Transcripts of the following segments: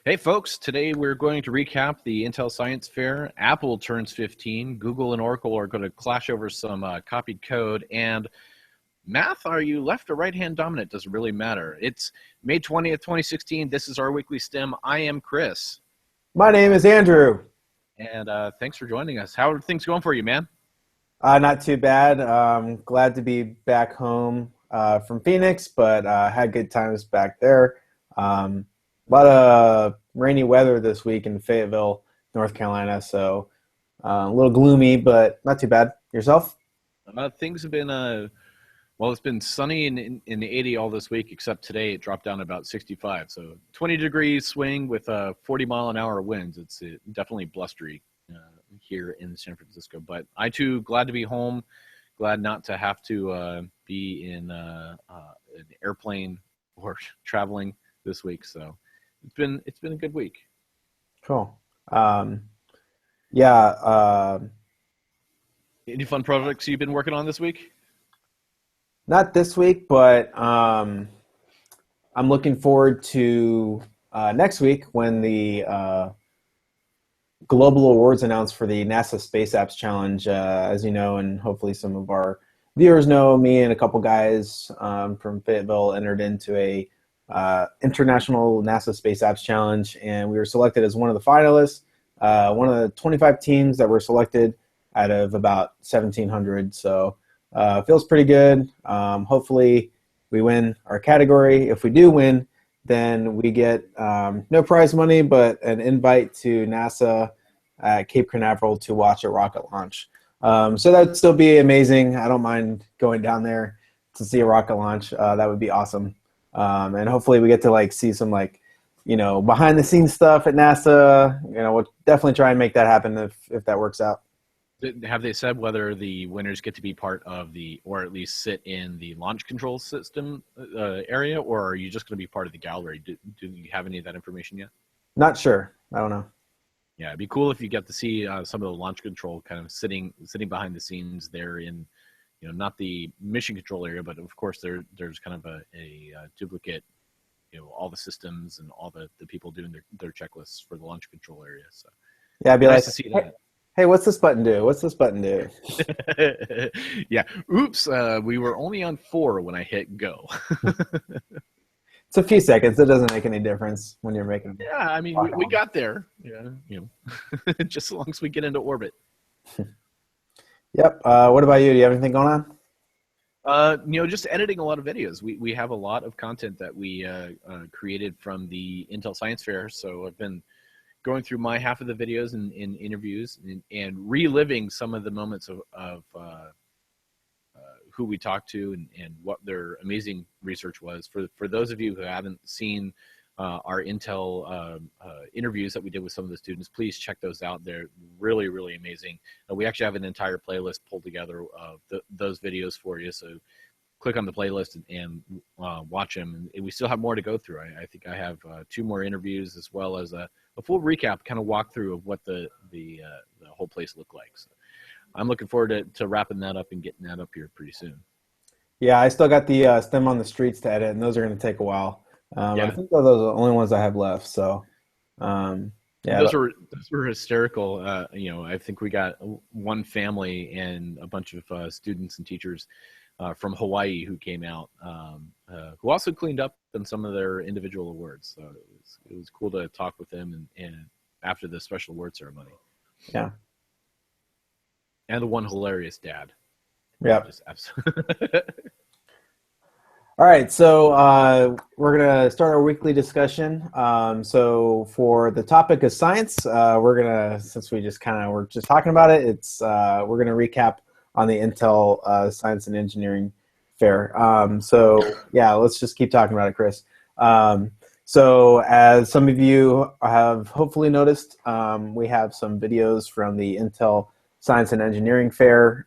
Hey folks, today we're going to recap the Intel Science Fair. Apple turns 15. Google and Oracle are going to clash over some copied code. And math, are you left or right-hand dominant? Doesn't really matter. It's May 20th, 2016. This is our weekly STEM. I am Chris. My name is Andrew. And thanks for joining us. How are things going for you, man? Not too bad. Glad to be back home from Phoenix, but had good times back there. A lot of rainy weather this week in Fayetteville, North Carolina, so a little gloomy, but not too bad. Yourself? Things have been, well, it's been sunny in the 80 all this week, except today it dropped down to about 65. So 20-degree swing with 40-mile-an-hour winds. It's definitely blustery here in San Francisco. But I, too, glad to be home, glad not to have to be in an airplane or traveling this week. So it's been a good week. Cool. Any fun projects you've been working on this week? Not this week, but I'm looking forward to next week when the global awards announced for the NASA Space Apps Challenge. As you know, and hopefully some of our viewers know, me and a couple guys from Fayetteville entered into a International NASA Space Apps Challenge, and we were selected as one of the finalists, one of the 25 teams that were selected out of about 1,700. So feels pretty good. Hopefully we win our category. If we do win, then we get no prize money, but an invite to NASA at Cape Canaveral to watch a rocket launch. So that'd still be amazing. I don't mind going down there to see a rocket launch. That would be awesome. And hopefully we get to see some behind the scenes stuff at NASA. We'll definitely try and make that happen if that works out. Have they said whether the winners get to be part of or at least sit in the launch control system area, or are you just going to be part of the gallery? Do you have any of that information yet? Not sure. I don't know. Yeah, it'd be cool if you get to see some of the launch control kind of sitting behind the scenes there in, not the mission control area, but of course there's kind of a duplicate, all the systems and all the people doing their checklists for the launch control area. So yeah, I'd be nice to see that. Hey, what's this button do? What's this button do? Yeah. Oops. We were only on 4 when I hit go. It's a few seconds. It doesn't make any difference when you're making. Yeah, I mean, we got there. Yeah, just as long as we get into orbit. Yep. What about you? Do you have anything going on? Just editing a lot of videos. We have a lot of content that we created from the Intel Science Fair. So I've been going through my half of the videos and interviews and reliving some of the moments of who we talked to and what their amazing research was. For those of you who haven't seen our Intel interviews that we did with some of the students, please check those out. They're really, really amazing. We actually have an entire playlist pulled together of those videos for you. So click on the playlist and watch them. And we still have more to go through. I think I have 2 more interviews as well as a full recap, kind of walkthrough of what the whole place looked like. So I'm looking forward to wrapping that up and getting that up here pretty soon. Yeah, I still got the STEM on the Streets to edit, and those are going to take a while. Yeah. I think those are the only ones I have left. So, yeah, those were hysterical. I think we got one family and a bunch of students and teachers from Hawaii who came out, who also cleaned up in some of their individual awards. So it was cool to talk with them and after the special award ceremony. Yeah. And the one hilarious dad. Yeah. Just absolutely. All right, so we're gonna start our weekly discussion. So for the topic of science, we're gonna, since we just we're just talking about it, we're gonna recap on the Intel Science and Engineering Fair. So yeah, let's just keep talking about it, Chris. So as some of you have hopefully noticed, we have some videos from the Intel Science and Engineering Fair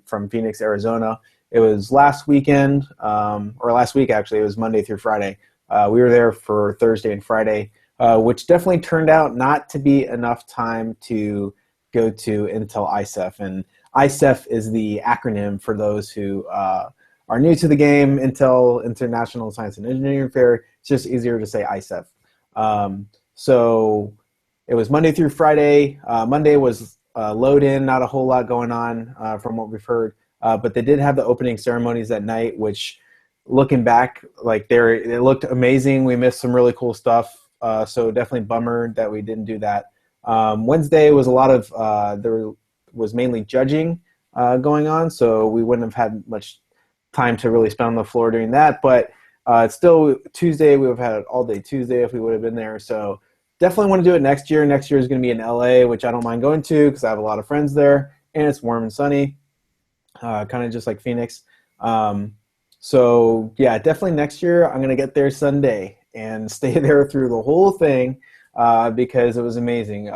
from Phoenix, Arizona. It was last weekend, or last week actually. It was Monday through Friday. We were there for Thursday and Friday, which definitely turned out not to be enough time to go to Intel ISEF. And ISEF is the acronym for those who are new to the game, Intel International Science and Engineering Fair. It's just easier to say ISEF. So it was Monday through Friday. Monday was load in, not a whole lot going on from what we've heard. But they did have the opening ceremonies that night, which looking back, like it looked amazing. We missed some really cool stuff. So definitely bummer that we didn't do that. Wednesday was a lot of, there was mainly judging going on. So we wouldn't have had much time to really spend on the floor doing that. But it's still Tuesday. We would have had an all day Tuesday if we would have been there. So definitely want to do it next year. Next year is going to be in LA, which I don't mind going to because I have a lot of friends there and it's warm and sunny, kind of just like Phoenix. So yeah, definitely next year I'm going to get there Sunday and stay there through the whole thing because it was amazing.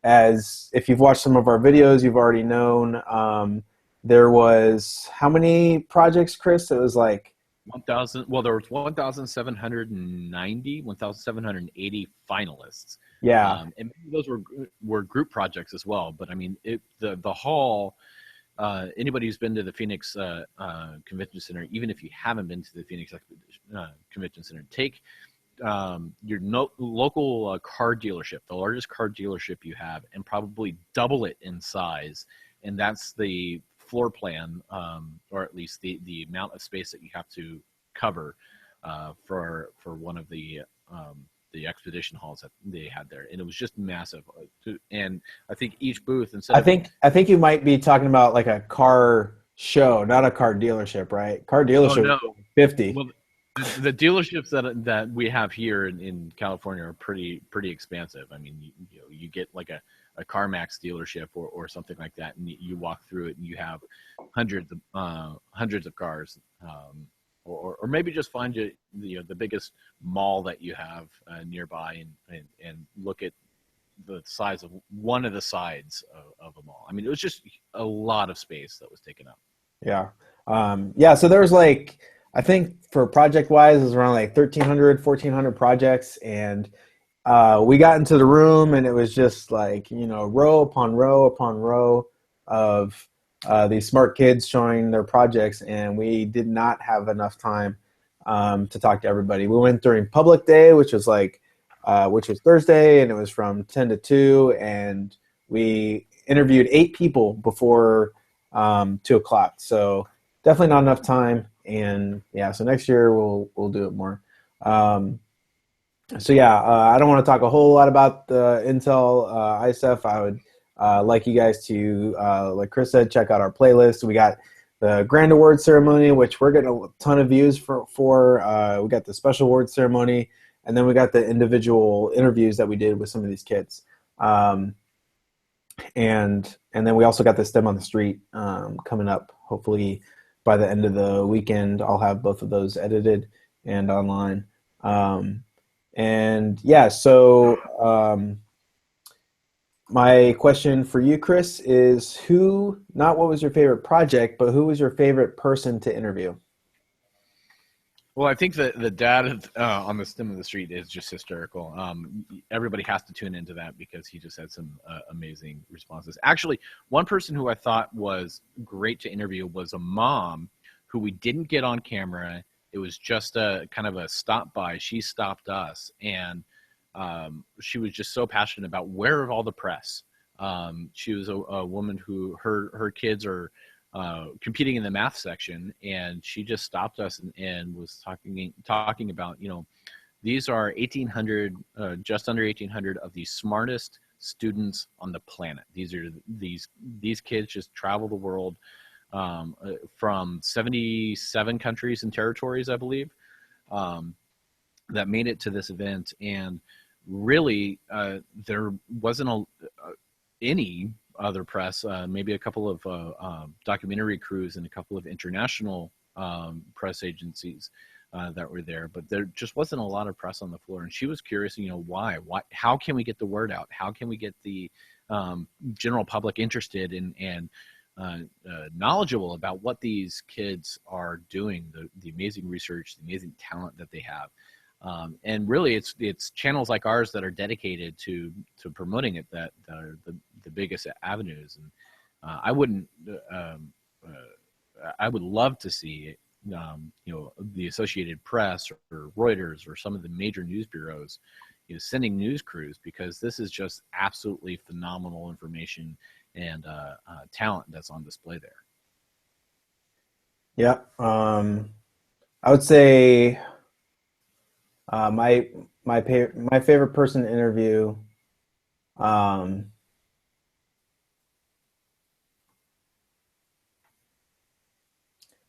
As if you've watched some of our videos, you've already known there was how many projects, Chris? It was like 1,000. Well, there was 1,780 finalists. Yeah. And those were group projects as well. But I mean, the hall. Anybody who's been to the Phoenix Convention Center, even if you haven't been to the Phoenix Convention Center, take your local car dealership, the largest car dealership you have, and probably double it in size. And that's the floor plan, or at least the amount of space that you have to cover for one of the expedition halls that they had there, and it was just massive. And I think each booth, I think you might be talking about like a car show, not a car dealership, right? Car dealership, no. 50. Well, the dealerships that we have here in California are pretty expansive. I mean, you get like a CarMax dealership or something like that, and you walk through it and you have hundreds of cars. Or maybe just find the biggest mall that you have nearby and look at the size of one of the sides of a mall. I mean, it was just a lot of space that was taken up. Yeah. So there was like, I think for project wise, it was around like 1,300, 1,400 projects. And we got into the room and it was just like, row upon row upon row of these smart kids showing their projects, and we did not have enough time to talk to everybody. We went during public day, which was Thursday, and it was from 10 to 2, and we interviewed 8 people before 2 o'clock. So definitely not enough time. And yeah, so next year we'll do it more. I don't want to talk a whole lot about the Intel ISEF. I would like you guys to, like Chris said, check out our playlist. We got the Grand Award Ceremony, which we're getting a ton of views for. We got the Special Award Ceremony, and then we got the individual interviews that we did with some of these kids. And then we also got the STEM on the Street coming up. Hopefully by the end of the weekend, I'll have both of those edited and online. My question for you, Chris, is not what was your favorite project, but who was your favorite person to interview? Well, I think the dad on the STEM of the Street is just hysterical. Everybody has to tune into that because he just had some amazing responses. Actually, one person who I thought was great to interview was a mom who we didn't get on camera. It was just a kind of a stop by. She stopped us, and she was just so passionate about where all the press. She was a woman who her kids are competing in the math section, and she just stopped us and was talking about, these are 1,800, just under 1,800 of the smartest students on the planet. These kids just travel the world from 77 countries and territories, I believe, that made it to this event. And really, there wasn't any other press, maybe a couple of documentary crews and a couple of international press agencies that were there, but there just wasn't a lot of press on the floor. And she was curious, why, how can we get the word out? How can we get the general public interested and knowledgeable about what these kids are doing, the amazing research, the amazing talent that they have. And really, it's channels like ours that are dedicated to promoting it that are the biggest avenues. And I would love to see the Associated Press or Reuters or some of the major news bureaus, sending news crews, because this is just absolutely phenomenal information and talent that's on display there. Yeah, I would say my favorite person to interview.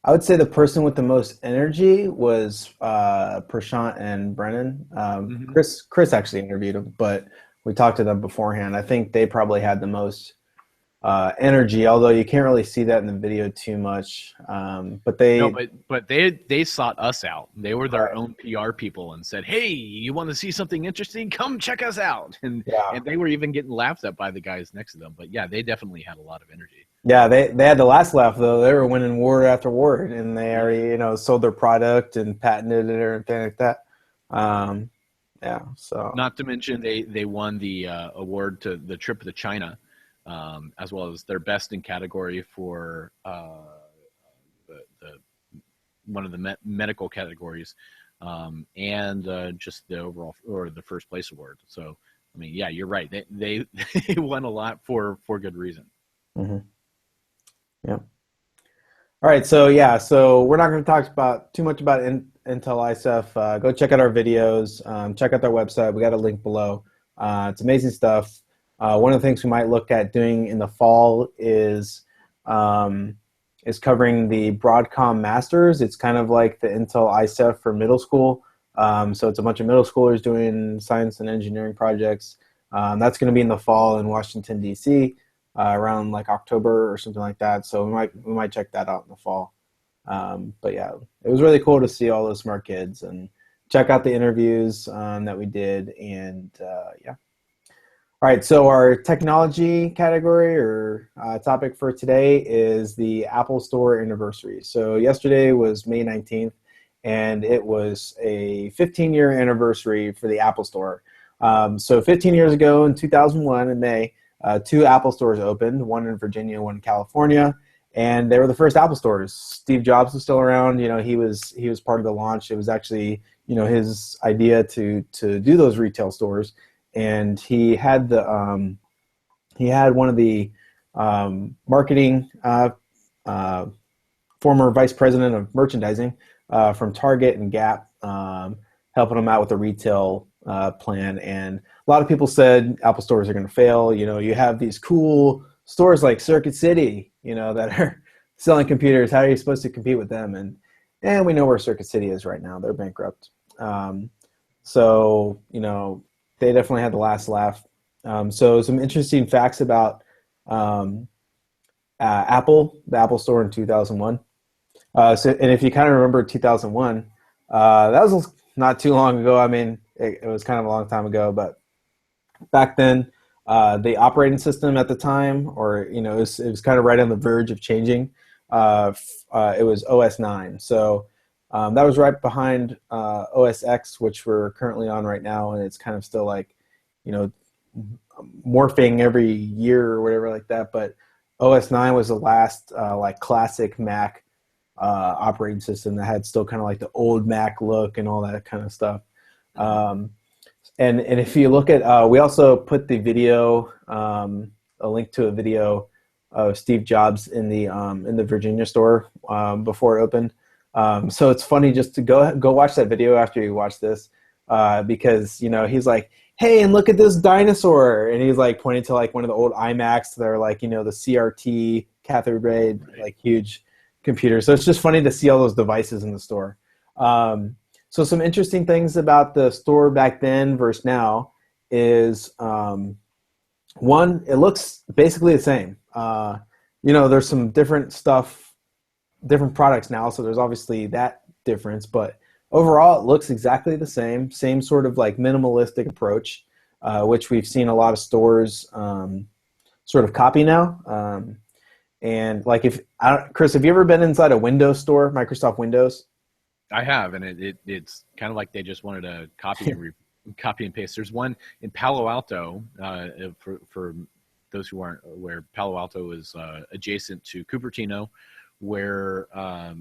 I would say the person with the most energy was Prashant and Brennan. Mm-hmm. Chris actually interviewed him, but we talked to them beforehand. I think they probably had the most energy, although you can't really see that in the video too much. But they sought us out. They were their right. own PR people and said, "Hey, you want to see something interesting? Come check us out." And Yeah, they were even getting laughed at by the guys next to them. But yeah, they definitely had a lot of energy. yeah. They had the last laugh though. They were winning award after award, and they already sold their product and patented it or anything like that. Yeah. So Not to mention they won the award to the trip to China, as well as their best in category for the one of the medical categories, and just the overall or the first place award. So I mean, yeah, you're right. They they won a lot for good reason. mm-hmm. Yeah. All right, so yeah, so we're not going to talk about too much about Intel ISEF. Go check out our videos. Check out their website. We got a link below. It's amazing stuff. One of the things we might look at doing in the fall is covering the Broadcom Masters. It's kind of like the Intel ISEF for middle school. So it's a bunch of middle schoolers doing science and engineering projects. That's going to be in the fall in Washington, D.C., around like October or something like that. So we might check that out in the fall. But yeah, it was really cool to see all those smart kids and check out the interviews that we did. And yeah. All right, so our technology category or topic for today is the Apple Store anniversary. So yesterday was May 19th, and it was a 15-year anniversary for the Apple Store. So 15 years ago in 2001 in May, two Apple stores opened, one in Virginia, one in California, and they were the first Apple stores. Steve Jobs was still around. He was part of the launch. It was actually his idea to do those retail stores, and he had one of the marketing former vice president of merchandising from Target and Gap, helping him out with the retail plan. And a lot of people said Apple stores are going to fail. You have these cool stores like Circuit City, that are selling computers. How are you supposed to compete with them? And we know where Circuit City is right now. They're bankrupt. So they definitely had the last laugh. So some interesting facts about Apple, the Apple Store in 2001. And if you kind of remember 2001, that was not too long ago. I mean, it was kind of a long time ago, but back then, the operating system at the time, or it was kind of right on the verge of changing. It was OS 9, so that was right behind OS X, which we're currently on right now, and it's kind of still like, morphing every year or whatever like that. But OS 9 was the last like classic Mac operating system that had still kind of like the old Mac look and all that kind of stuff. And if you look at, we also put the video, a link to a video of Steve Jobs in the Virginia store before it opened. So it's funny just to go watch that video after you watch this, because he's like, hey, and look at this dinosaur, and he's like pointing to like one of the old iMacs that are like the CRT cathode ray, like huge computer. So it's just funny to see all those devices in the store. So some interesting things about the store back then versus now is, one, it looks basically the same. There's some different stuff, different products now, so there's obviously that difference, but overall it looks exactly the same sort of like minimalistic approach, which we've seen a lot of stores sort of copy now. And like Chris, have you ever been inside a Windows store, Microsoft Windows? I have, and it's kind of like they just wanted to copy and paste. There's one in Palo Alto, for those who aren't aware, Palo Alto is adjacent to Cupertino, where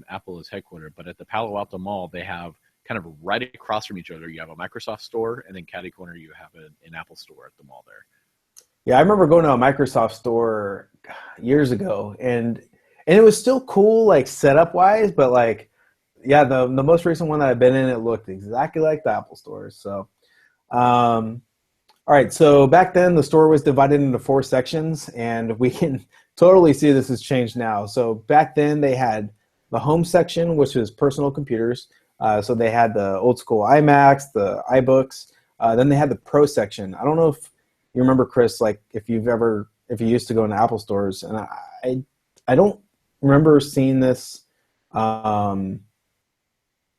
Apple is headquartered. But at the Palo Alto Mall, they have kind of right across from each other, you have a Microsoft store, and then catty corner you have an Apple store at the mall there. Yeah, I remember going to a Microsoft store years ago, and it was still cool, like setup wise, but like, yeah, the most recent one that I've been in, it looked exactly like the Apple stores. So, all right. So back then, the store was divided into 4 sections, and we can totally see this has changed now. So back then, they had the home section, which was personal computers. So they had the old school iMacs, the iBooks. Then they had the Pro section. I don't know if you remember, Chris, like if you used to go into Apple stores, and I don't remember seeing this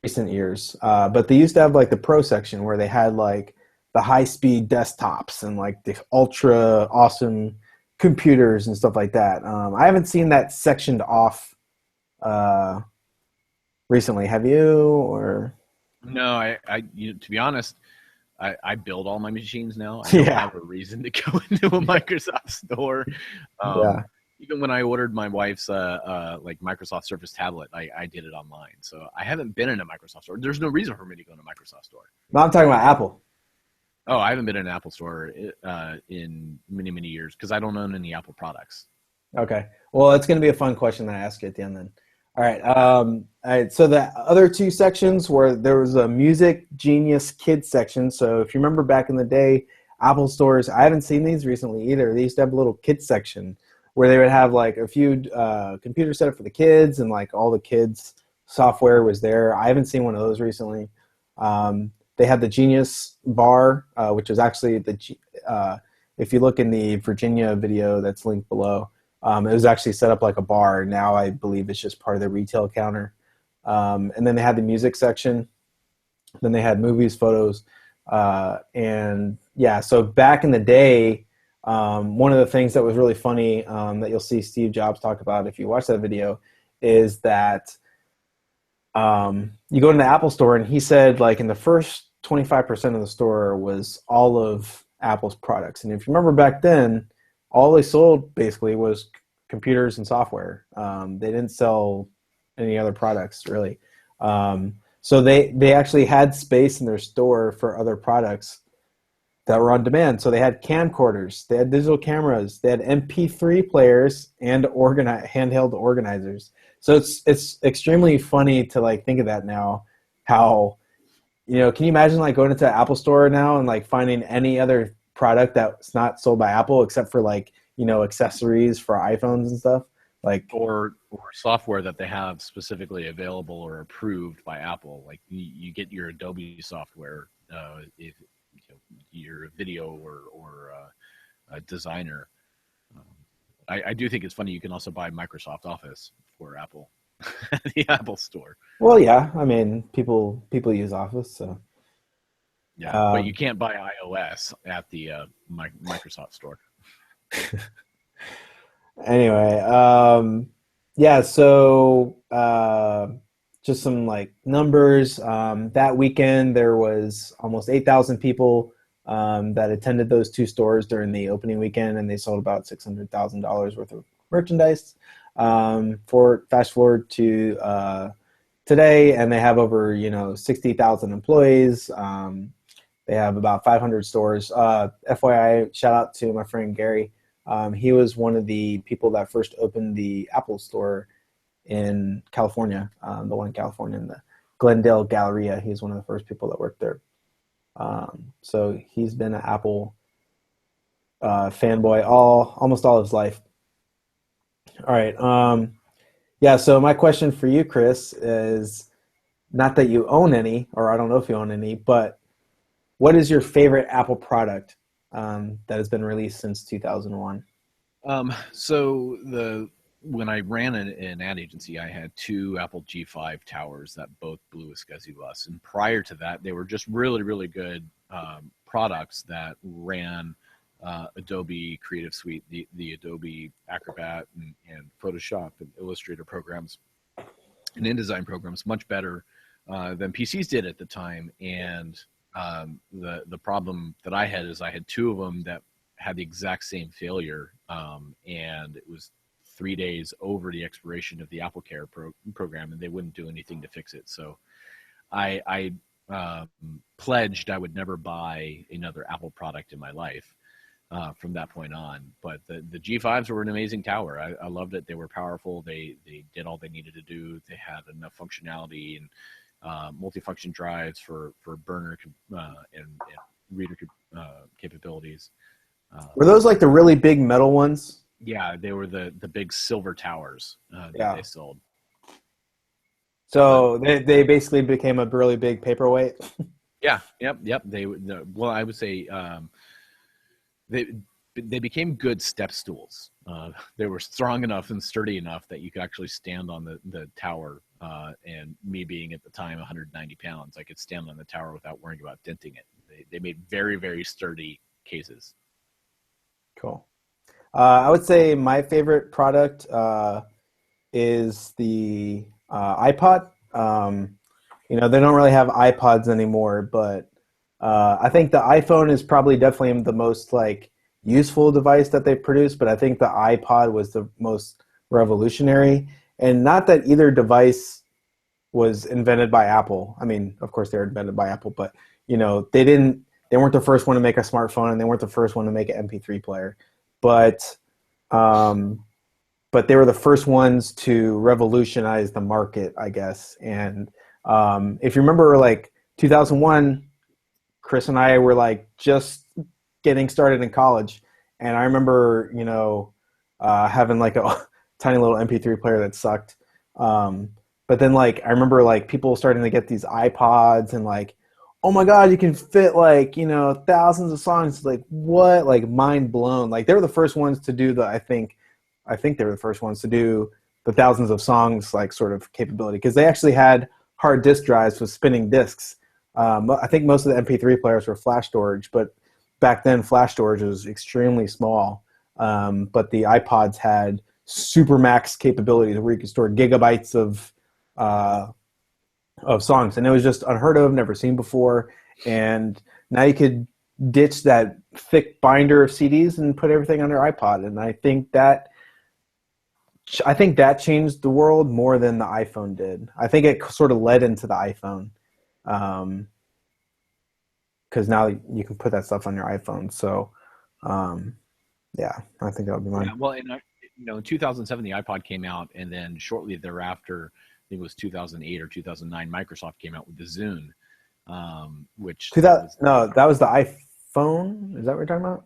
recent years, but they used to have like the Pro section where they had like the high-speed desktops and like the ultra awesome computers and stuff like that. I haven't seen that sectioned off recently. Have you? Or No, to be honest, I build all my machines now. I don't have a reason to go into a Microsoft store. Even when I ordered my wife's like Microsoft Surface tablet, I did it online. So I haven't been in a Microsoft store. There's no reason for me to go in a Microsoft store. No, I'm talking about Apple. Oh, I haven't been in an Apple store in many, many years because I don't own any Apple products. Okay. Well, it's going to be a fun question that I ask you at the end then. All right. All right. So the other 2 sections where there was a Music Genius Kids section. So if you remember back in the day, Apple stores, I haven't seen these recently either. They used to have a little kids section where they would have like a few computers set up for the kids, and like all the kids software was there. I haven't seen one of those recently. They had the Genius Bar, which was actually if you look in the Virginia video that's linked below, it was actually set up like a bar. Now I believe it's just part of the retail counter. And then they had the music section. Then they had movies, photos, and yeah. So back in the day, one of the things that was really funny that you'll see Steve Jobs talk about if you watch that video is that you go to the Apple store, and he said like in the first 25% of the store was all of Apple's products. And if you remember back then, all they sold basically was computers and software. They didn't sell any other products really. So they actually had space in their store for other products that were on demand. So they had camcorders, they had digital cameras, they had MP3 players, and handheld organizers. So it's extremely funny to like think of that now. How, can you imagine like going into an Apple store now and like finding any other product that's not sold by Apple except for like accessories for iPhones and stuff, like or software that they have specifically available or approved by Apple. Like you get your Adobe software if you're a video or a designer. I do think it's funny. You can also buy Microsoft Office for Apple, the Apple store. Well, yeah. I mean, people use Office, so. Yeah, but you can't buy iOS at the Microsoft store. Anyway, yeah. So just some like numbers. That weekend there was almost 8,000 people that attended those 2 stores during the opening weekend, and they sold about $600,000 worth of merchandise. For fast forward to today, and they have over 60,000 employees. They have about 500 stores. FYI, shout out to my friend Gary. He was one of the people that first opened the Apple store in California, the one in California in the Glendale Galleria. He's one of the first people that worked there. So he's been an Apple fanboy almost all his life. All right. Yeah, so my question for you, Chris, is not that you own any, or I don't know if you own any, but what is your favorite Apple product that has been released since 2001? So when I ran an ad agency, I had 2 Apple G5 towers that both blew a SCSI bus. And prior to that, they were just really, really good products that ran Adobe Creative Suite, the Adobe Acrobat and Photoshop and Illustrator programs and InDesign programs much better than PCs did at the time. And the problem that I had is I had 2 of them that had the exact same failure, and it was 3 days over the expiration of the AppleCare program, and they wouldn't do anything to fix it. So I pledged I would never buy another Apple product in my life from that point on. But the G5s were an amazing tower. I loved it. They were powerful. They did all they needed to do. They had enough functionality and multifunction drives for burner and reader capabilities. Were those like the really big metal ones? Yeah, they were the big silver towers that they sold. So they basically became a really big paperweight. Yeah, yep. Well, I would say they became good step stools. They were strong enough and sturdy enough that you could actually stand on the tower. And me being at the time 190 pounds, I could stand on the tower without worrying about denting it. They made very, very sturdy cases. Cool. I would say my favorite product is the iPod. They don't really have iPods anymore, but I think the iPhone is probably definitely the most like useful device that they produced, but I think the iPod was the most revolutionary. And not that either device was invented by Apple. I mean, of course they were invented by Apple, but they weren't the first one to make a smartphone, and they weren't the first one to make an MP3 player. But they were the first ones to revolutionize the market, I guess. And if you remember, like 2001, Chris and I were like just getting started in college, and I remember, having like a tiny little MP3 player that sucked. But then like I remember like people starting to get these iPods and like, oh my God, you can fit like, thousands of songs. Like what? Like mind blown. Like they were the first ones to do I think they were the first ones to do the thousands of songs like sort of capability, because they actually had hard disk drives with spinning disks. I think most of the MP3 players were flash storage, but back then flash storage was extremely small. But the iPods had super max capabilities where you could store gigabytes of songs, and it was just unheard of, never seen before. And now you could ditch that thick binder of CDs and put everything on your iPod. And I think that changed the world more than the iPhone did. I think it sort of led into the iPhone, because now you can put that stuff on your iPhone. So, yeah, I think that would be mine. Yeah, well, in 2007 the iPod came out, and then shortly thereafter, I think it was 2008 or 2009, Microsoft came out with the Zune, which that was the iPhone. Is that what you're talking about?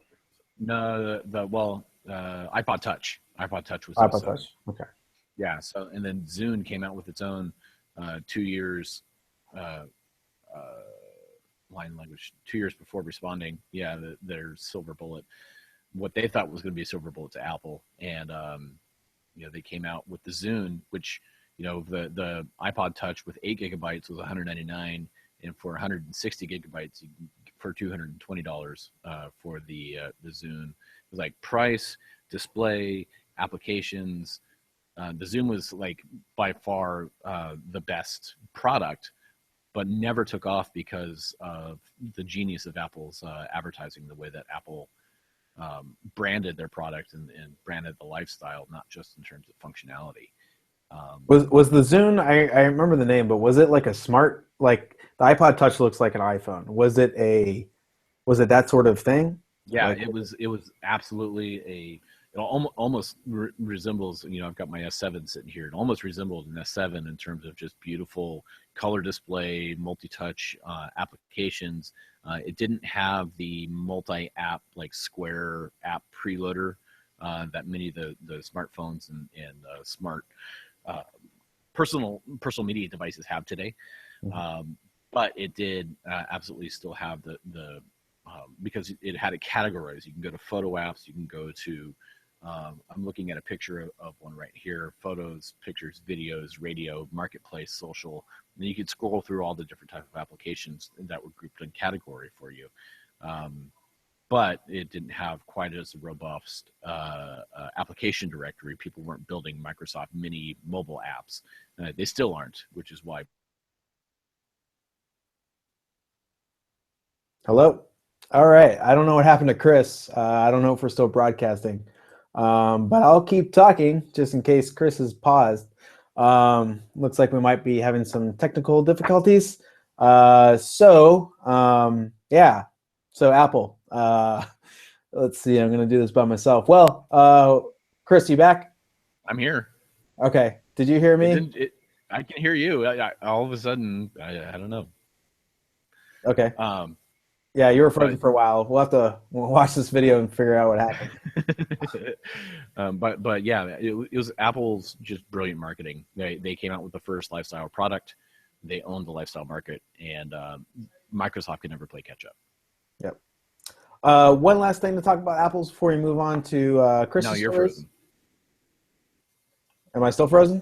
No, iPod Touch. iPod Touch was iPod Touch. Okay. Yeah. So, and then Zune came out with its own 2 years line language 2 years before responding. Yeah, their Silver Bullet. What they thought was going to be a Silver Bullet to Apple, and they came out with the Zune, which the iPod Touch with 8 gigabytes was $199, and for 160 gigabytes for $220 for the Zune. It was like price, display, applications. The Zune was like by far the best product, but never took off because of the genius of Apple's advertising, the way that Apple branded their product and branded the lifestyle, not just in terms of functionality. Was the Zune? I remember the name, but was it like a smart, like the iPod Touch looks like an iPhone? Was it that sort of thing? Yeah, it was absolutely it almost resembles, I've got my S7 sitting here. It almost resembled an S7 in terms of just beautiful color display, multi-touch applications. It didn't have the multi-app, like Square app preloader that many of the smartphones and smart personal media devices have today. Mm-hmm. But it did absolutely still have the because it had it categorized. You can go to photo apps, you can go to I'm looking at a picture of one right here: photos, pictures, videos, radio, marketplace, social. And then you could scroll through all the different types of applications that were grouped in category for you. But it didn't have quite as robust application directory. People weren't building Microsoft Mini mobile apps. They still aren't, which is why. Hello? All right. I don't know what happened to Chris. I don't know if we're still broadcasting. But I'll keep talking just in case Chris has paused. Looks like we might be having some technical difficulties. Yeah. So Apple. Let's see. I'm going to do this by myself. Well, Chris, you back? I'm here. Okay. Did you hear me? I can hear you. All of a sudden, I don't know. Okay. Yeah, you were frozen for a while. We'll have to watch this video and figure out what happened. But yeah, it was Apple's just brilliant marketing. They came out with the first lifestyle product. They owned the lifestyle market, and Microsoft could never play catch up. Yep. One last thing to talk about Apples before we move on to Chris's No, you're stories. frozen. Am I still frozen?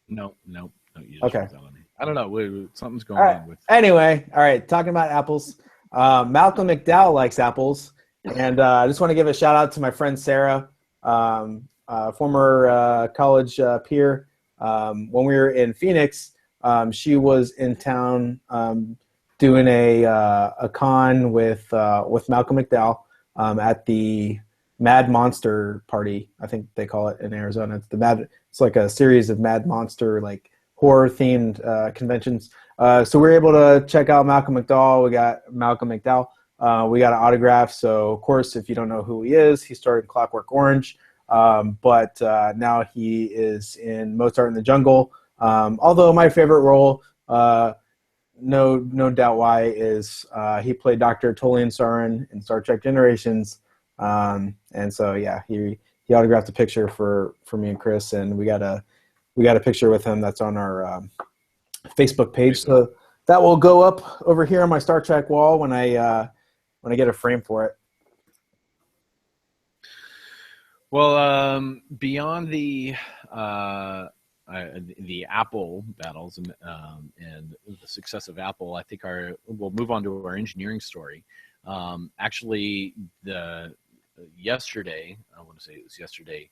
No, you just okay. froze out on me. I don't know. Something's going on with. Anyway, all right. Talking about apples. Malcolm McDowell likes apples, and I just want to give a shout out to my friend Sarah, former college peer. When we were in Phoenix, she was in town doing a con with Malcolm McDowell at the Mad Monster party. I think they call it in Arizona. It's like a series of Mad Monster like horror themed conventions. So we were able to check out Malcolm McDowell. We got Malcolm McDowell. We got an autograph. So of course, if you don't know who he is, he started Clockwork Orange, but now he is in Mozart in the Jungle. Although my favorite role, no doubt why, is he played Dr. Tolian Sarin in Star Trek Generations. And so yeah, he autographed a picture for me and Chris, and we got a picture with him that's on our Facebook page. So that will go up over here on my Star Trek wall when I get a frame for it. Well, beyond the Apple battles and the success of Apple, I think we'll move on to our engineering story. Actually, yesterday, I want to say it was yesterday,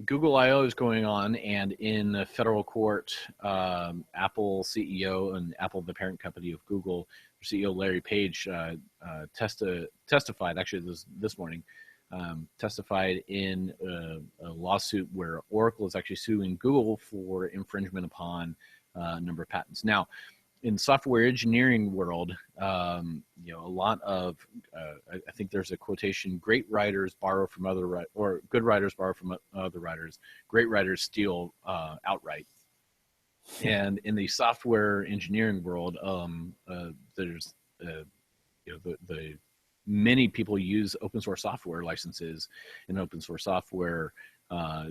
Google I/O is going on, and in the federal court, Apple CEO and Apple, the parent company of Google, CEO Larry Page testified, actually this morning, testified in a lawsuit where Oracle is actually suing Google for infringement upon a number of patents. Now, in software engineering world, a lot of, I think there's a quotation: great writers borrow from or good writers borrow from other writers. Great writers steal outright. And in the software engineering world, there's, the many people use open source software licenses and open source software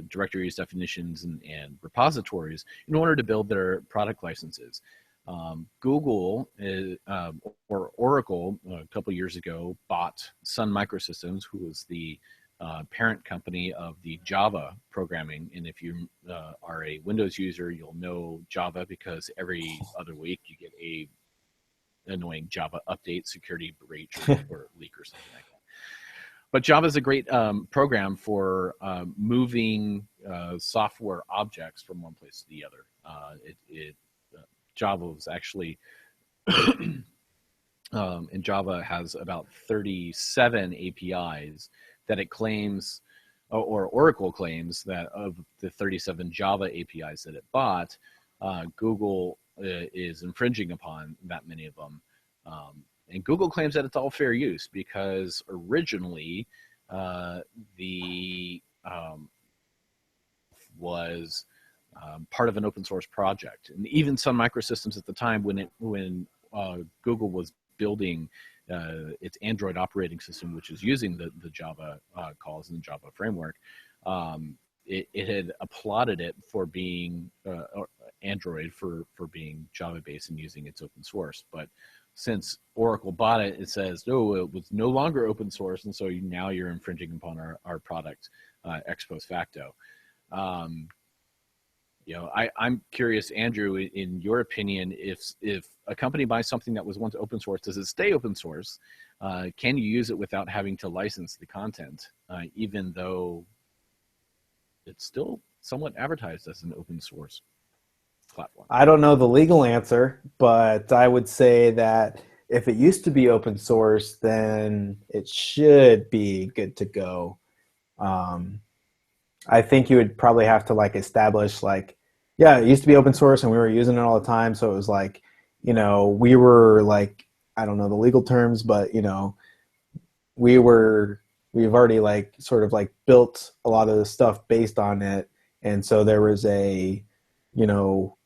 directories, definitions, and repositories in order to build their product licenses. Google or Oracle a couple years ago bought Sun Microsystems, who was the parent company of the Java programming. And if you are a Windows user, you'll know Java because every other week you get a annoying Java update, security breach, or leak or something like that. But Java is a great program for moving software objects from one place to the other. Java was actually, and Java has about 37 APIs that it claims, or Oracle claims, that of the 37 Java APIs that it bought, Google is infringing upon that many of them. And Google claims that it's all fair use because originally was part of an open source project. And even Sun Microsystems at the time, when Google was building its Android operating system, which is using the Java calls and the Java framework, it had applauded it for being Android for being Java based and using its open source. But since Oracle bought it, it says, no, it was no longer open source, and so now you're infringing upon our product ex post facto. I'm curious, Andrew, in your opinion, if a company buys something that was once open source, does it stay open source? Can you use it without having to license the content, even though it's still somewhat advertised as an open source platform? I don't know the legal answer, but I would say that if it used to be open source, then it should be good to go. I think you would probably have to establish it used to be open source and we were using it all the time. So it was we were like, I don't know the legal terms, but we've already like sort of like built a lot of the stuff based on it. And so there was a, you know,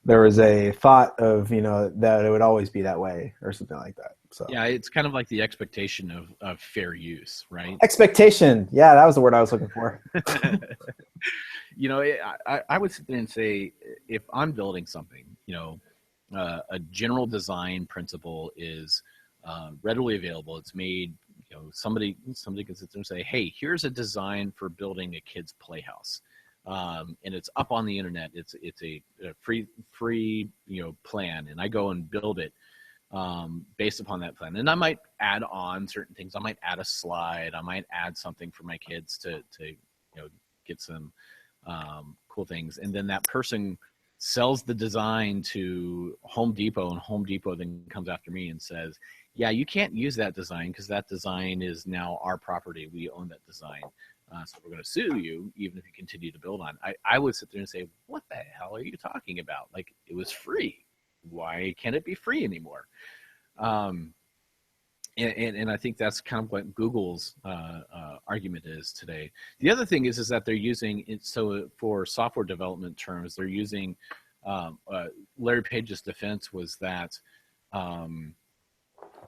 there was a thought of, that it would always be that way or something like that. So Yeah, it's kind of like the expectation of fair use, right? expectation. Yeah, that was the word I was looking for. I would sit there and say, if I'm building something, a general design principle is readily available. It's made, somebody can sit there and say, hey, here's a design for building a kid's playhouse. And it's up on the internet. It's a free, plan. And I go and build it based upon that plan. And I might add on certain things. I might add a slide. I might add something for my kids to get some cool things. And then that person sells the design to Home Depot, and Home Depot then comes after me and says, yeah, you can't use that design because that design is now our property. We own that design. So we're going to sue you even if you continue to build on. I would sit there and say, what the hell are you talking about? Like, it was free. Why can't it be free anymore? And I think that's kind of what Google's argument is today. The other thing is that they're using it. So for software development terms, they're using Larry Page's defense was that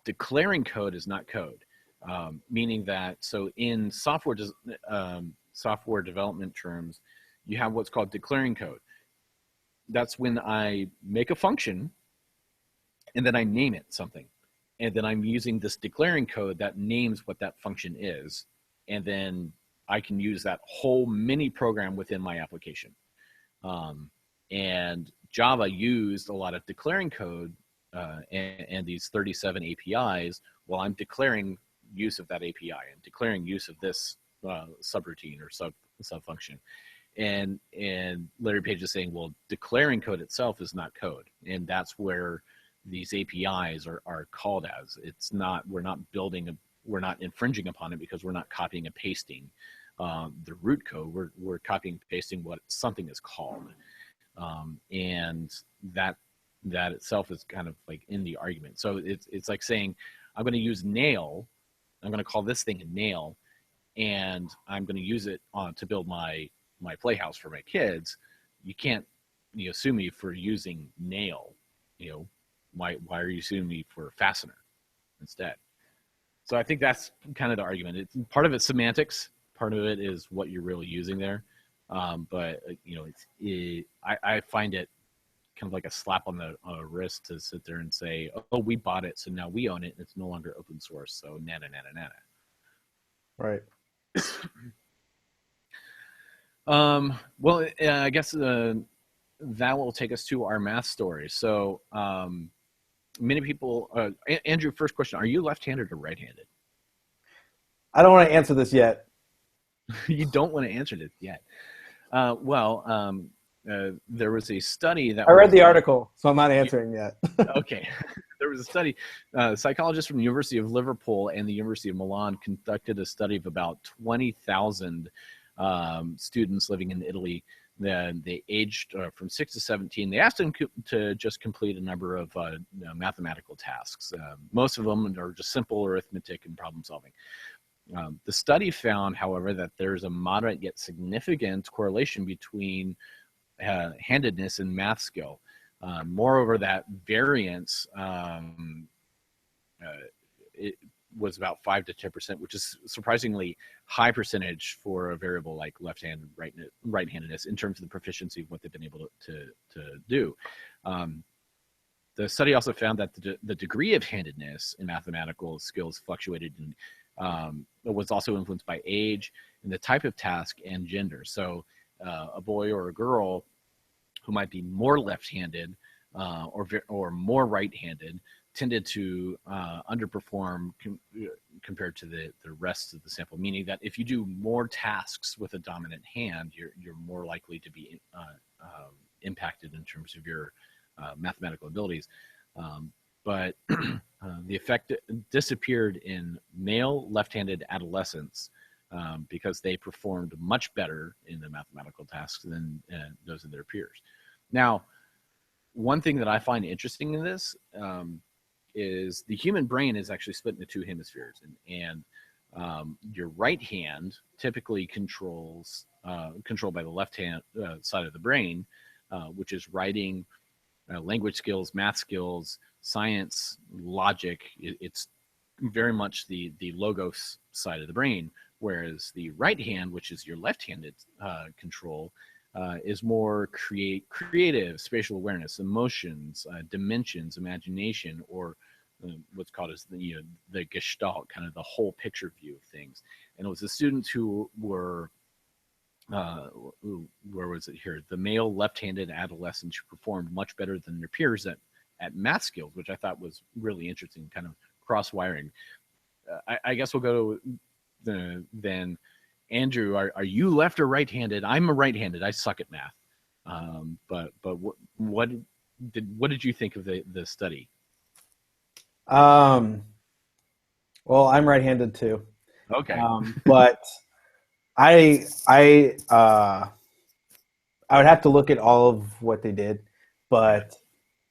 declaring code is not code, meaning that so in software development terms, you have what's called declaring code. That's when I make a function and then I name it something. And then I'm using this declaring code that names what that function is. And then I can use that whole mini program within my application. And Java used a lot of declaring code and these 37 APIs while I'm declaring use of that API and declaring use of this subroutine or sub function. And Larry Page is saying, well, declaring code itself is not code. And that's where these APIs are called as. It's not, we're not infringing upon it because we're not copying and pasting the root code. We're copying and pasting what something is called. And that itself is kind of like in the argument. So it's like saying, I'm going to use nail. I'm going to call this thing a nail, and I'm going to use it to build my playhouse for my kids. You can't sue me for using nail. Why are you suing me for fastener instead? So I think that's kind of the argument. Part of it's semantics. Part of it is what you're really using there. But I find it kind of like a slap on the wrist to sit there and say, oh, we bought it, so now we own it, and it's no longer open source. So nana. Right. Well, I guess that will take us to our math story. So many people, Andrew, first question, are you left-handed or right-handed? I don't want to answer this yet. You don't want to answer this yet. There was a study that I read the article, so I'm not answering yet. Okay. There was a study, psychologists from the University of Liverpool and the University of Milan conducted a study of about 20,000 students living in Italy. They aged from 6 to 17. They asked them to just complete a number of mathematical tasks. Most of them are just simple arithmetic and problem solving. The study found, however, that there's a moderate yet significant correlation between handedness and math skill. Moreover, that variance it was about 5 to 10%, which is surprisingly high percentage for a variable like left-handed, right-handedness in terms of the proficiency of what they've been able to do. The study also found that the degree of handedness in mathematical skills fluctuated and was also influenced by age and the type of task and gender. So a boy or a girl who might be more left-handed or more right-handed tended to underperform compared to the rest of the sample, meaning that if you do more tasks with a dominant hand, you're more likely to be impacted in terms of your mathematical abilities. But the effect disappeared in male left-handed adolescents because they performed much better in the mathematical tasks than those of their peers. Now, one thing that I find interesting in this is the human brain is actually split into two hemispheres, and your right hand typically controlled by the left hand side of the brain, which is writing, language skills, math skills, science, logic. It's very much the logos side of the brain, whereas the right hand, which is your left-handed control, is more creative, spatial awareness, emotions, dimensions, imagination, or what's called as the gestalt, kind of the whole picture view of things. And it was the students who were where was it here? The male left-handed adolescents who performed much better than their peers at math skills, which I thought was really interesting, kind of cross-wiring. I guess we'll go to then Andrew. Are you left or right-handed? I'm a right-handed. I suck at math. But what did you think of the study? Well, I'm right-handed too. Okay. But I would have to look at all of what they did, but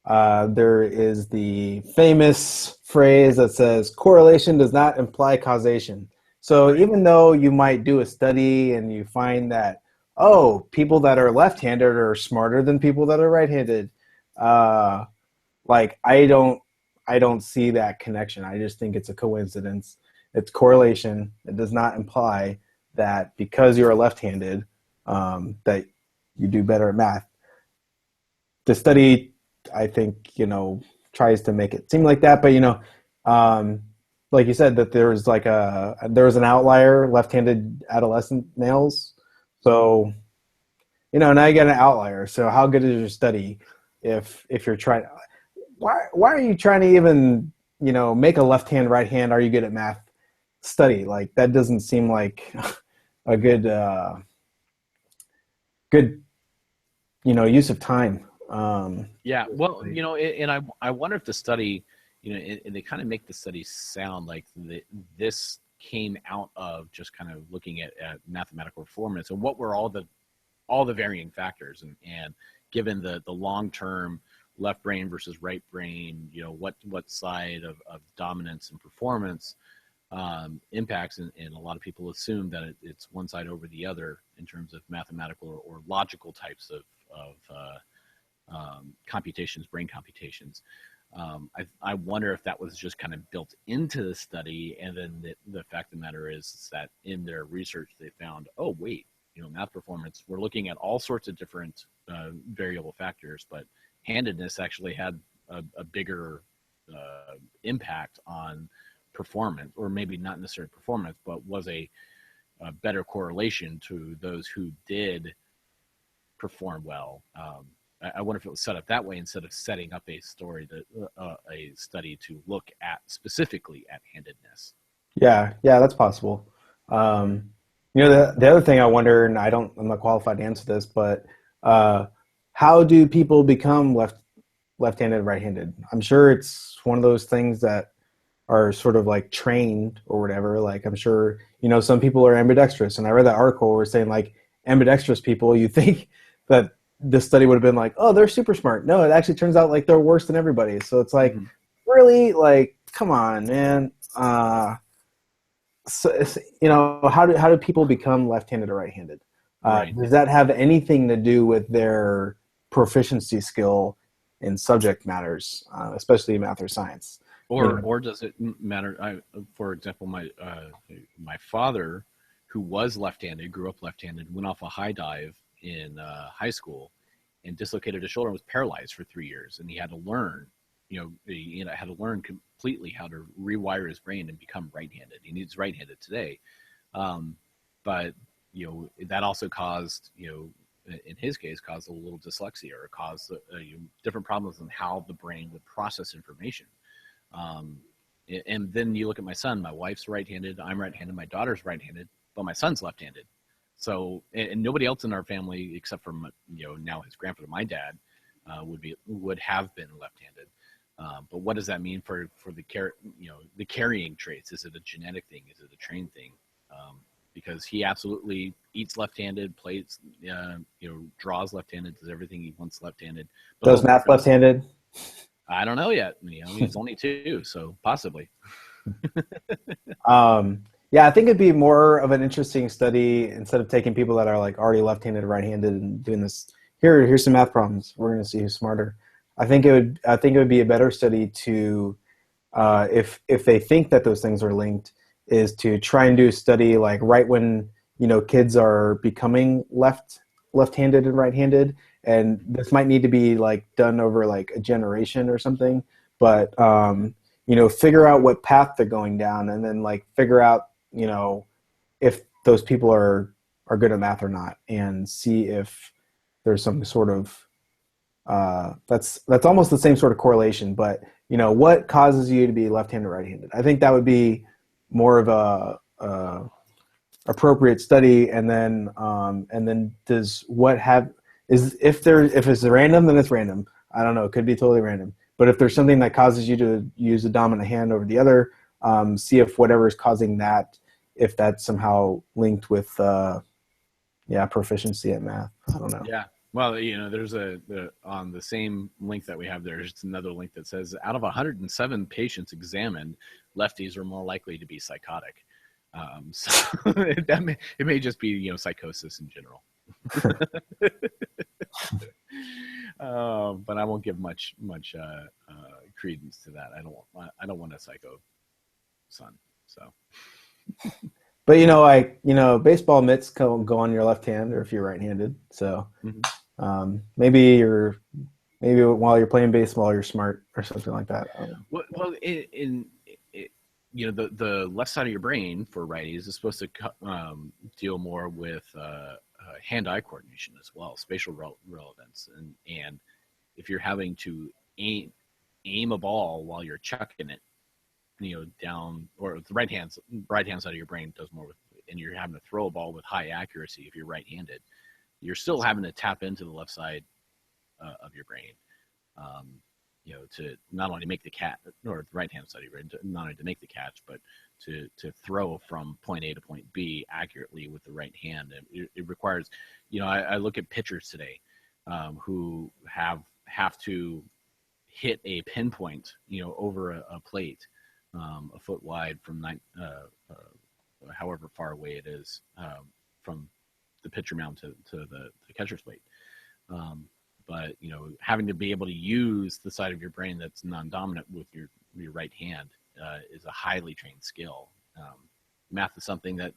there is the famous phrase that says correlation does not imply causation. So even though you might do a study and you find that, oh, people that are left-handed are smarter than people that are right-handed, like I don't see that connection. I just think it's a coincidence. It's correlation. It does not imply that because you're left-handed, that you do better at math. The study, I think, tries to make it seem like that, but like you said, that there was an outlier, left-handed adolescent males. So, now you get an outlier. So how good is your study if you're trying? Why are you trying to even make a left hand, right hand? Are you good at math? Study like that doesn't seem like a good use of time. Yeah, well, and I wonder if the study, and they kind of make the study sound like this came out of just kind of looking at mathematical performance and what were all the varying factors, and given the long-term left brain versus right brain, what side of dominance and performance impacts, and a lot of people assume that it's one side over the other in terms of mathematical or logical types of computations, brain computations. I wonder if that was just kind of built into the study, and then the fact of the matter is that in their research they found, oh wait, math performance, we're looking at all sorts of different variable factors, but handedness actually had a bigger impact on performance, or maybe not necessarily performance, but was a better correlation to those who did perform well. I wonder if it was set up that way instead of setting up a story a study to look at specifically at handedness. Yeah, that's possible. The other thing I wonder, and I'm not qualified to answer this, but how do people become left-handed, right-handed? I'm sure it's one of those things that are sort of like trained or whatever. Like I'm sure, some people are ambidextrous, and I read that article where it's saying like ambidextrous people, you think that this study would have been like, oh, they're super smart. No, it actually turns out like they're worse than everybody. So it's like, really, like, come on, man. So how do people become left-handed or right-handed? Right. Does that have anything to do with their proficiency skill in subject matters, especially math or science? Or does it matter? For example, my father, who was left-handed, grew up left-handed, went off a high dive in high school and dislocated his shoulder and was paralyzed for 3 years, and he had to learn had to learn completely how to rewire his brain and become right-handed. He's right-handed today, but that also caused in his case caused a little dyslexia, or caused different problems in how the brain would process information. And then you look at my son. My wife's right-handed. I'm right-handed. My daughter's right-handed, but my son's left-handed. So, and nobody else in our family except for now his grandfather, my dad, would have been left-handed. But what does that mean for the carrying traits? Is it a genetic thing? Is it a trained thing? because he absolutely eats left-handed, plays, draws left-handed, does everything he wants left-handed. But Does math left-handed? I don't know yet. He's only 2, so possibly. Yeah, I think it'd be more of an interesting study instead of taking people that are like already left-handed or right-handed and doing this. Here's some math problems. We're going to see who's smarter. I think it would be a better study to, if they think that those things are linked, is to try and do a study like right when kids are becoming left-handed and right-handed, and this might need to be like done over like a generation or something, but figure out what path they're going down, and then like figure out if those people are good at math or not, and see if there's some sort of that's almost the same sort of correlation, but what causes you to be left-handed or right-handed. I think that would be more of a appropriate study, and then does what have is if it's random, then it's random. I don't know, it could be totally random. But if there's something that causes you to use the dominant hand over the other, see if whatever is causing that, if that's somehow linked with proficiency at math. I don't know. Yeah. Well, there's on the same link that we have there's another link that says out of 107 patients examined, lefties are more likely to be psychotic. So it may just be psychosis in general. But I won't give much credence to that. I don't want a psycho son. So. But baseball mitts go on your left hand, or if you're right-handed. So maybe while you're playing baseball, you're smart or something like that. Well, the left side of your brain for righties is supposed to deal more with hand-eye coordination as well, spatial relevance, and if you're having to aim a ball while you're chucking it, down, or the right hand side of your brain does more with, and you're having to throw a ball with high accuracy if you're right-handed, you're still having to tap into the left side of your brain, to not only make the catch, or the right-hand side of your brain, not only to make the catch, but to throw from point A to point B accurately with the right hand. And it requires, I look at pitchers today who have to hit a pinpoint, over a plate, a foot wide from however far away it is from the pitcher mound to the catcher's plate. But having to be able to use the side of your brain that's non-dominant with your right hand is a highly trained skill. Math is something that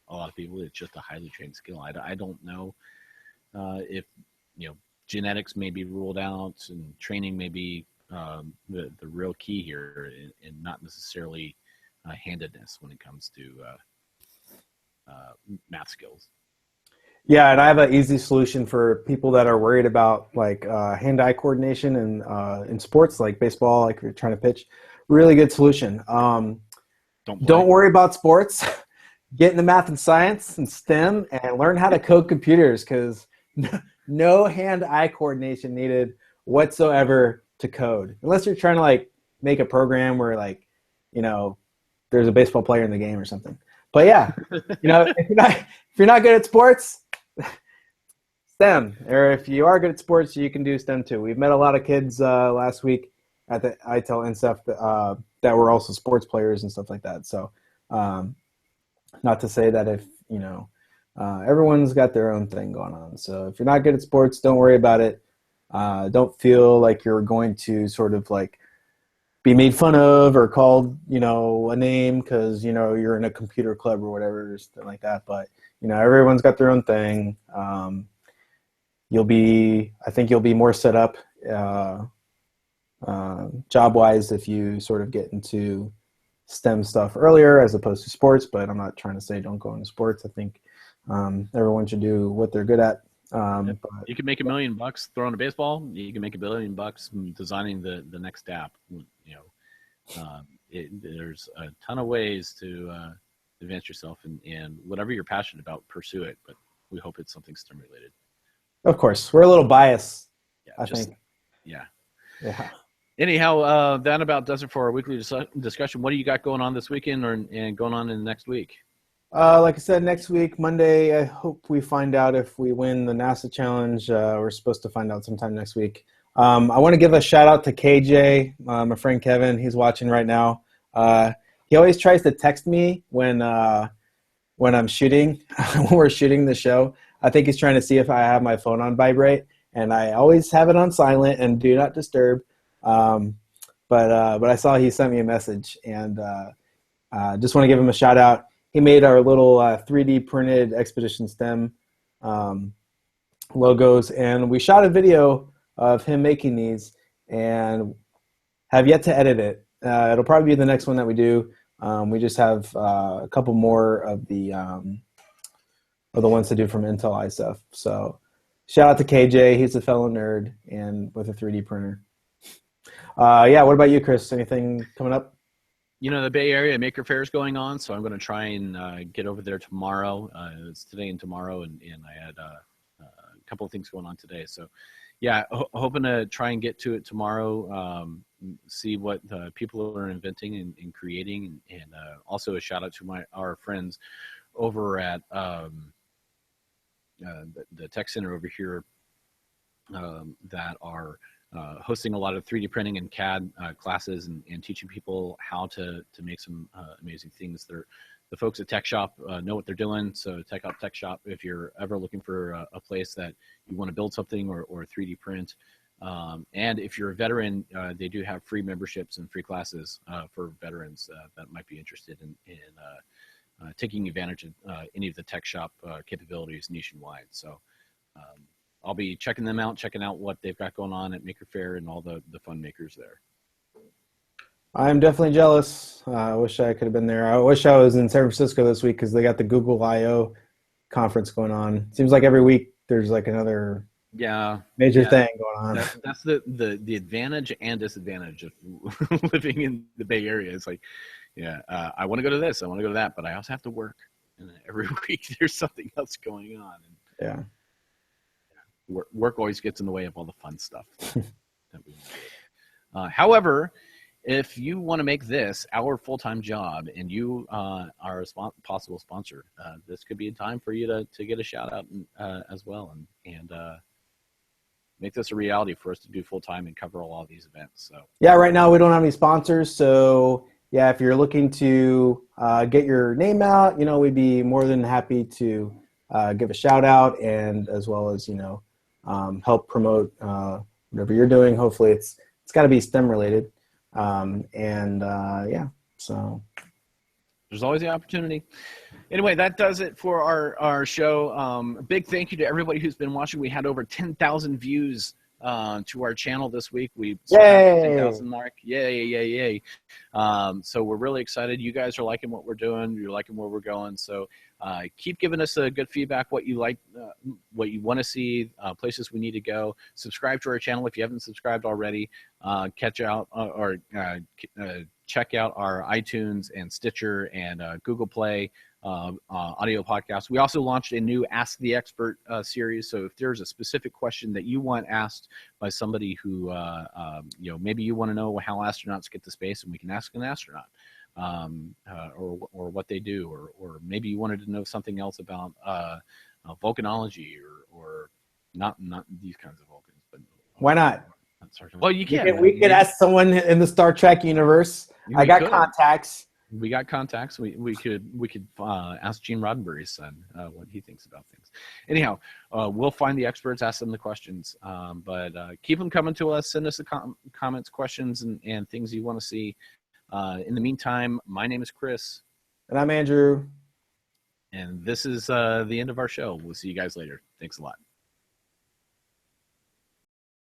a lot of people, it's just a highly trained skill. I don't know if genetics may be ruled out, and training may be the real key here, and not necessarily handedness when it comes to math skills. Yeah, and I have an easy solution for people that are worried about like hand-eye coordination and in sports like baseball, like if you're trying to pitch. Really good solution. Don't worry about sports. Get into math and science and STEM and learn how to code computers, because no hand-eye coordination needed whatsoever to code, unless you're trying to like make a program where like there's a baseball player in the game or something. But yeah, if you're not good at sports, STEM, or if you are good at sports, you can do STEM too. We've met a lot of kids last week at the ITEL ISEF that were also sports players and stuff like that. So not to say that if everyone's got their own thing going on. So if you're not good at sports, don't worry about it. Don't feel like you're going to sort of like be made fun of or called, a name because, you're in a computer club or whatever, or something like that. But, everyone's got their own thing. I think you'll be more set up job-wise if you sort of get into STEM stuff earlier as opposed to sports. But I'm not trying to say don't go into sports. I think everyone should do what they're good at. But you can make $1 million throwing a baseball. You can make $1 billion designing the next app. There's a ton of ways to advance yourself, and whatever you're passionate about, pursue it. But we hope it's something STEM related. Of course, we're a little biased. Yeah, I think. Yeah. Yeah. Anyhow, that about does it for our weekly discussion. What do you got going on this weekend and going on in the next week? Like I said, next week, Monday, I hope we find out if we win the NASA challenge. We're supposed to find out sometime next week. I want to give a shout out to KJ, my friend Kevin. He's watching right now. He always tries to text me when I'm shooting, when we're shooting the show. I think he's trying to see if I have my phone on vibrate, and I always have it on silent and do not disturb. But I saw he sent me a message, and just want to give him a shout out. He made our little 3D printed Expedition STEM logos, and we shot a video of him making these and have yet to edit it. It'll probably be the next one that we do. We just have a couple more of the ones to do from Intel ISEF. So shout out to KJ. He's a fellow nerd and with a 3D printer. Yeah, what about you, Chris? Anything coming up? You know, the Bay Area Maker Fair is going on, so I'm going to try and get over there tomorrow. It's today and tomorrow, and I had a couple of things going on today. So, yeah, hoping to try and get to it tomorrow, see what people are inventing and creating, and also a shout out to our friends over at the tech center over here that are hosting a lot of 3D printing and CAD classes and teaching people how to make some amazing things. The folks at Tech Shop know what they're doing. So Tech Shop, if you're ever looking for a place that you want to build something or 3D print, and if you're a veteran, they do have free memberships and free classes for veterans that might be interested in taking advantage of any of the Tech Shop capabilities nationwide. So I'll be checking them out, checking out what they've got going on at Maker Faire and all the fun makers there. I'm definitely jealous. I wish I could have been there. I wish I was in San Francisco this week because they got the Google I/O conference going on. Seems like every week there's like another major thing going on. That's the advantage and disadvantage of living in the Bay Area. It's like, I want to go to this, I want to go to that, but I also have to work. And every week there's something else going on. And work always gets in the way of all the fun stuff that we do. However, if you want to make this our full-time job and you are a possible sponsor, this could be a time for you to get a shout out as well and make this a reality for us to do full-time and cover all these events. So yeah, right now we don't have any sponsors, so yeah, if you're looking to get your name out, we'd be more than happy to give a shout out and as well as help promote whatever you're doing. Hopefully it's got to be STEM related. So there's always the opportunity. Anyway, that does it for our show. A big thank you to everybody who's been watching. We had over 10,000 views to our channel this week. We surpassed the 10,000 mark. Yay. So we're really excited. You guys are liking what we're doing. You're liking where we're going. So keep giving us a good feedback, what you like, what you want to see, places we need to go. Subscribe to our channel if you haven't subscribed already. Check out our iTunes and Stitcher and Google Play audio podcast. We also launched a new Ask the Expert series. So if there's a specific question that you want asked by somebody who, maybe you want to know how astronauts get to space, and we can ask an astronaut. Or what they do, or maybe you wanted to know something else about volcanology or not these kinds of volcans, but why not? Well, you can. We could ask someone in the Star Trek universe. I got contacts. We got contacts. We could ask Gene Roddenberry's son what he thinks about things. Anyhow, we'll find the experts, ask them the questions, but keep them coming to us. Send us the comments, questions, and things you want to see. In the meantime, my name is Chris. And I'm Andrew. And this is the end of our show. We'll see you guys later. Thanks a lot.